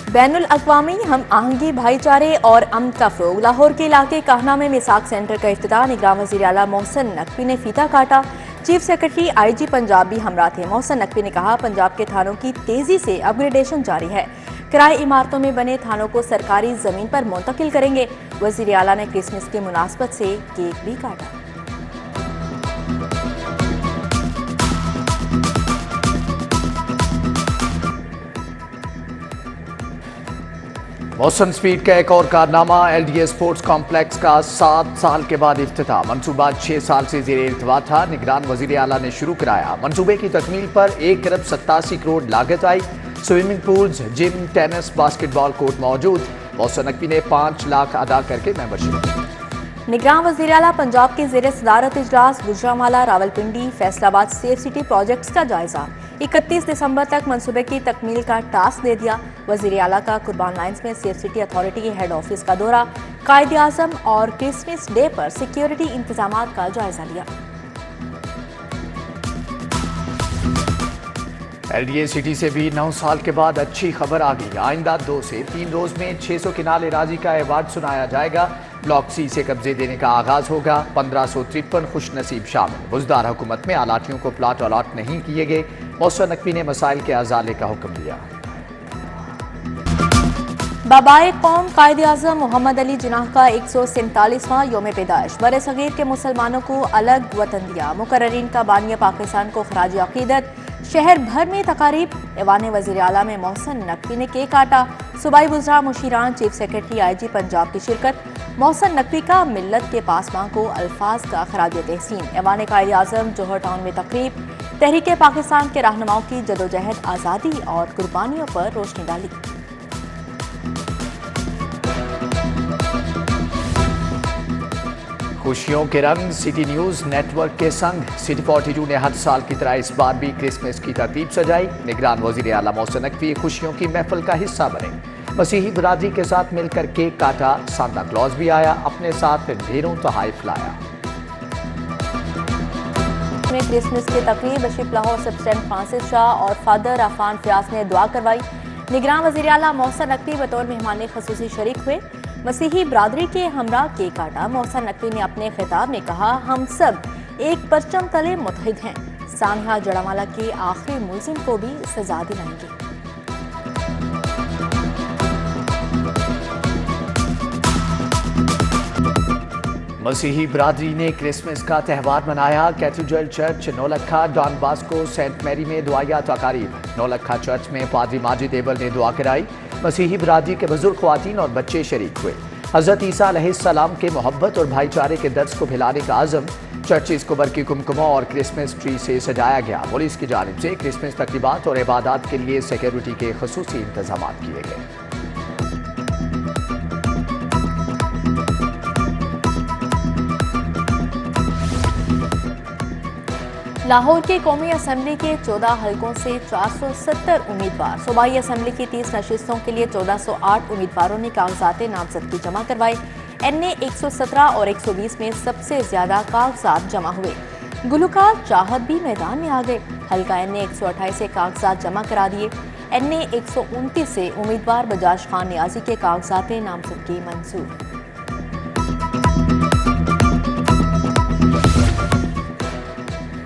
बैनुल अक़वामी हम आहंगी भाईचारे और अमन का फ़रोग़। लाहौर के इलाके काहना में मिसाक सेंटर का इफ्तिताह। निगरान वज़ीर आला मोहसिन नकवी ने फीता काटा। चीफ सेक्रेटरी IG पंजाब भी हमरा थे। मोहसिन नकवी ने कहा, पंजाब के थानों की तेजी से अपग्रेडेशन जारी है। किराए इमारतों में बने थानों को सरकारी जमीन पर मुंतकिल करेंगे। वज़ीर आला ने क्रिसमस की मुनासबत से केक भी काटा। मौसम स्पीड का एक और कारनामा। LDA स्पोर्ट्स कॉम्प्लेक्स का 7 साल के बाद इफ्तिताह। मंसूबा 6 साल से ज़ेरे इल्तवा था। निगरान वज़ीर आला ने शुरू कराया। मंसूबे की तकमील पर 1 अरब 87 करोड़ लागत आई। Swimming pools, gym, tennis, basketball court मौजूद। मोहसिन नकवी ने 5 लाख अदा करके मेंबरशिप की। निगरान वज़ीर आला पंजाब के ज़ेरे सदारत इजलास Gujranwala, Rawalpindi, Faisalabad safe city projects का जायजा। 31 दिसंबर तक मंसूबे की तकमील का टास्क दे दिया। वज़ीर आला का कुर्बान लाइन्स में सेफ सिटी अथॉरिटी के हेड ऑफिस का दौरा। कायदे आज़म और क्रिसमस डे पर सिक्योरिटी इंतजामात का जायजा लिया। LDA सिटी से भी 9 साल के बाद अच्छी खबर आ गई। आइंदा 2 से 3 रोज में 600 किनाल एराजी का अवार्ड सुनाया जाएगा। ब्लॉक C से कब्जे देने का आगाज होगा। 1553 खुश नसीब शामिल। बुजदार हुकूमत में आलाटियों को प्लाट अलॉट नहीं किए गए। मोहसिन नकवी ने मसाइल के अजाले का हुक्म दिया। बाबाए कौम कायदे आज़म मोहम्मद अली जिन्नाह का 147वां योम पैदाइश। बरे सगीर के मुसलमानों को अलग वतन दिया। मुकर्ररीन का बानिया पाकिस्तान को खराज अकीदत। शहर भर में तकारीब। ऐवान वज़ीर आला में मोहसिन नकवी ने केक काटा। सूबाई वज़रा, मुशीरान, चीफ सेक्रेटरी IG पंजाब की शिरकत। मोहसिन नकवी का मिल्लत के पासबां को अल्फाज का खराज तहसीन। ऐवान कायदे आज़म जौहर टाउन में तकरीब। तहरीक पाकिस्तान के रहनुमाओं की जदोजहद, आज़ादी और कुर्बानियों पर रोशनी डाली। खुशियों के रंग सिटी न्यूज़ नेटवर्क के संग सिटी 42 ने हर साल की तरह इस बार भी क्रिसमस की तरतीब सजाई। निगरान वज़ीर आला मोहसिन नकवी खुशियों की महफिल का हिस्सा बने। मसीही बरादरी के साथ मिलकर केक काटा। सांता क्लॉज भी आया, अपने साथ ढेरों तोहफे लाया। क्रिसमस की तकरीब बशीप लाहौर सब्सटेंट फ्रांसिस शाह और फादर अफान फयाज ने दुआ करवाई। निगरान वज़ीर आला मोहसिन नकवी बतौर मेहमान खसूसी शरीक हुए। मसीही बरादरी के हमरा केक काटा। मोहसिन नकवी ने अपने खिताब में कहा, हम सब एक परचम तले मुत्तहिद हैं। सानहा जड़ावाला के आखिरी मुलजिम को भी सजा दिलाएंगे। मसीही बरादरी ने क्रिसमस का त्यौहार मनाया। Cathedral church Naulakha, Don Bosco, Saint Mary में दुआया तकारीब। नौलखा चर्च में पादरी माजिद एबल ने दुआ कराई। मसीही बरादरी के बुजुर्ग ख्वातीन और बच्चे शरीक हुए। हज़रत ईसा अलैहिस्सलाम के मोहब्बत और भाईचारे के दर्स को फैलाने का आज़म। चर्चिस को बरकी कुमकुमों और क्रिसमस ट्री से सजाया गया। पुलिस की जानिब से क्रिसमस तकरीबात और इबादत के लिए सिक्योरिटी के खसूसी इंतजाम किए गए। लाहौर के कौमी असम्बली के 14 हलकों से 470 उम्मीदवार। सूबाई असम्बली की 30 नशिस्तों के लिए 1408 उम्मीदवारों ने कागजात नामजदगी जमा करवाए। NA 117 और 120 में सबसे ज्यादा कागजात जमा हुए। गुलकार चाहत भी मैदान में आ गए। हल्का NA 128 से कागजात जमा करा दिए। NA 129 से उम्मीदवार बजाज खान नियाजी के कागजात नामजदगी मंजूर।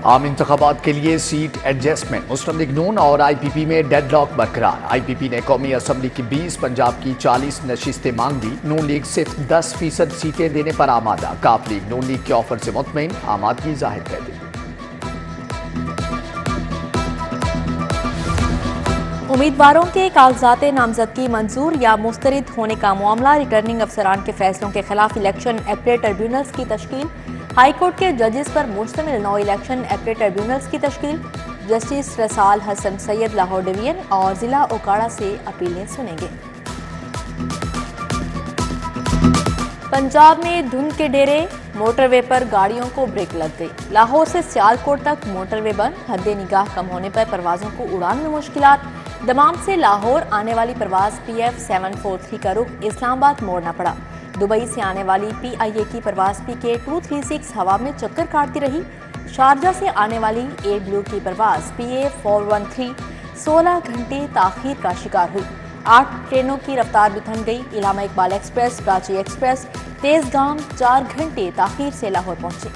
आम इंतखाबात के लिए सीट एडजस्टमेंट। मुस्लिम लीग नून और IPP में डेडलॉक बरकरार। IPP ने कौमी असम्बली की 20, पंजाब की 40 नशिस्तें मांग दी। नून लीग सिर्फ 10% सीटें देने पर आमादा। काफ लीग नून लीग के ऑफर से मुतमईन, आमादगी जाहिर कर दी। उम्मीदवारों के कागजात नामजदगी मंजूर या मुस्तरद होने का मामला। रिटर्निंग अफसरान के फैसलों के खिलाफ इलेक्शन एपलेट ट्रिब्यूनल्स की तश्कील। हाई कोर्ट के जजेस पर मुश्तमिल 9 इलेक्शन एपलेट ट्रिब्यूनल्स की तश्कील। जस्टिस रसाल हसन सैयद लाहौर डिवीजन और जिला ओकाड़ा से अपीलें सुनेंगे। पंजाब में धुंध के डेरे, मोटरवे पर गाड़ियों को ब्रेक लग गई। लाहौर से सियालकोट तक मोटरवे बंद। हद्दे निगाह कम होने पर परवाजों को उड़ान में मुश्किलात। दमाम से लाहौर आने वाली परवाज PF 743 का रुख इस्लामाबाद मोड़ना पड़ा। दुबई से आने वाली PIA की परवाज PK 236 हवा में चक्कर काटती रही। शारजा से आने वाली एयर ब्लू की परवाज PA 413 16 घंटे ताखीर का शिकार हुई। 8 ट्रेनों की रफ्तार भी थम गई। इलामा इकबाल एक्सप्रेस, कराची एक्सप्रेस तेजगाम 4 घंटे ताखीर से लाहौर पहुंची।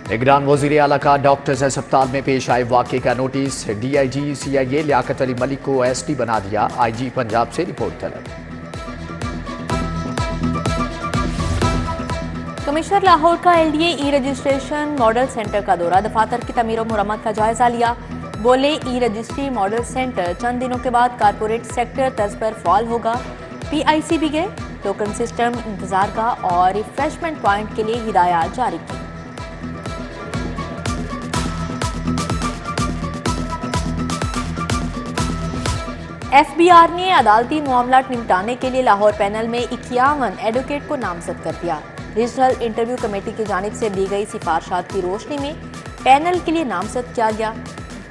निगरान वज़ीर आला का डॉक्टर्स अस्पताल में पेश आए वाक़े का notice. DIG CIA Liaquat Ali Malik को SD बना दिया। IG पंजाब से रिपोर्ट तलब। कमिश्नर लाहौर का LDA ई-रजिस्ट्रेशन मॉडल सेंटर का दौरा, दफातर की तमीर और मुरम्मत का जायजा लिया। बोले ई-रजिस्ट्री मॉडल सेंटर चंद दिनों के बाद कारपोरेट सेक्टर तर्ज पर फाल होगा। PIC भी गए, टोकन सिस्टम, इंतजार का और रिफ्रेशमेंट पॉइंट के लिए हिदायत जारी की। FBR ने अदालती मामलात निपटाने के लिए लाहौर पैनल में 51 एडवोकेट को नामजद कर दिया। रीजनल इंटरव्यू कमेटी की जानिब से दी गई सिफारिशात की रोशनी में पैनल के लिए नामजद किया गया।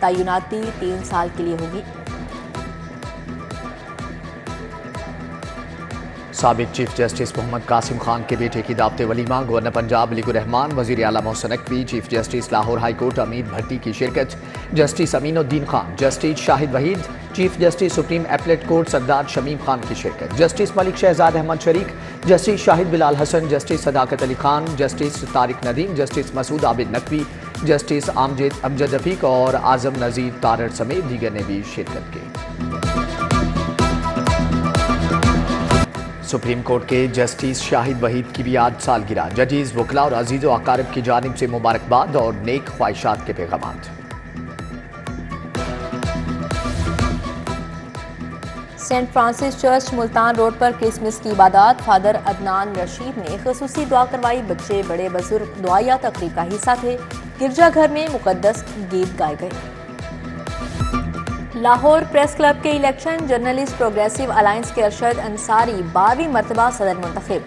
तैनाती 3 साल के लिए होगी। साबिक चीफ जस्टिस मोहम्मद कासिम खान के बेटे की दावत वलीमा, गवर्नर पंजाब अली रहमान, वज़ीर आला Mohsin Naqvi, chief justice Lahore high court Amir Bhatti की शिरकत, justice Aminuddin Khan, justice Shahid Waheed, chief justice supreme appellate court Sardar Shamim Khan की शिरकत, जस्टिस मलिक शहजाद अहमद शरीक, justice Shahid Bilal Hassan, justice Sadaqat Ali Khan, justice Tariq Nadeem, justice Masood Abid Naqvi, justice Amjad Rafiq और आजम नजीर तारड़ समेत दीगर ने भी शिरकत की। सुप्रीम कोर्ट के जस्टिस शाहिद वहीद की भी आज सालगिरह। जजेस, वकला और अजीज़ व अकारिब की जानिब से मुबारकबाद और नेक ख्वाहिशात के पैगामात। Saint Francis church Multan road पर क्रिसमस की इबादत, फादर अदनान रशीद ने खसूसी दुआ करवाई। बच्चे, बड़े बुजुर्ग दुआया तकरीब का हिस्सा थे। गिरजाघर में मुकद्दस गीत गाए गए। लाहौर प्रेस क्लब के इलेक्शन, जर्नलिस्ट प्रोग्रेसिव अलायंस के अरशद अंसारी 12वीं मरतबा सदर मुंतखब।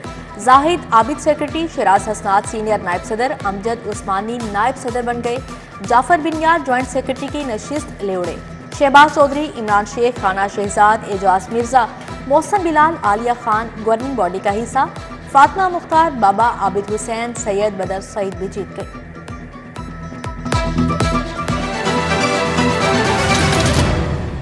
जाहिद आबिद सेक्रेटरी, शिराज हसनात सीनियर नायब सदर, अमजद उस्मानी नायब सदर बन गए। जाफर बिनियार जॉइंट सेक्रेटरी की नशिस्त ले उड़े। शहबाज चौधरी, इमरान शेख, खाना शहजाद, एजाज मिर्जा, मोहसन बिलाल, आलिया खान गवर्निंग बॉडी का हिस्सा। फातिमा मुख्तार, बाबा आबिद हुसैन, सैयद बदर सईद भी जीत गए।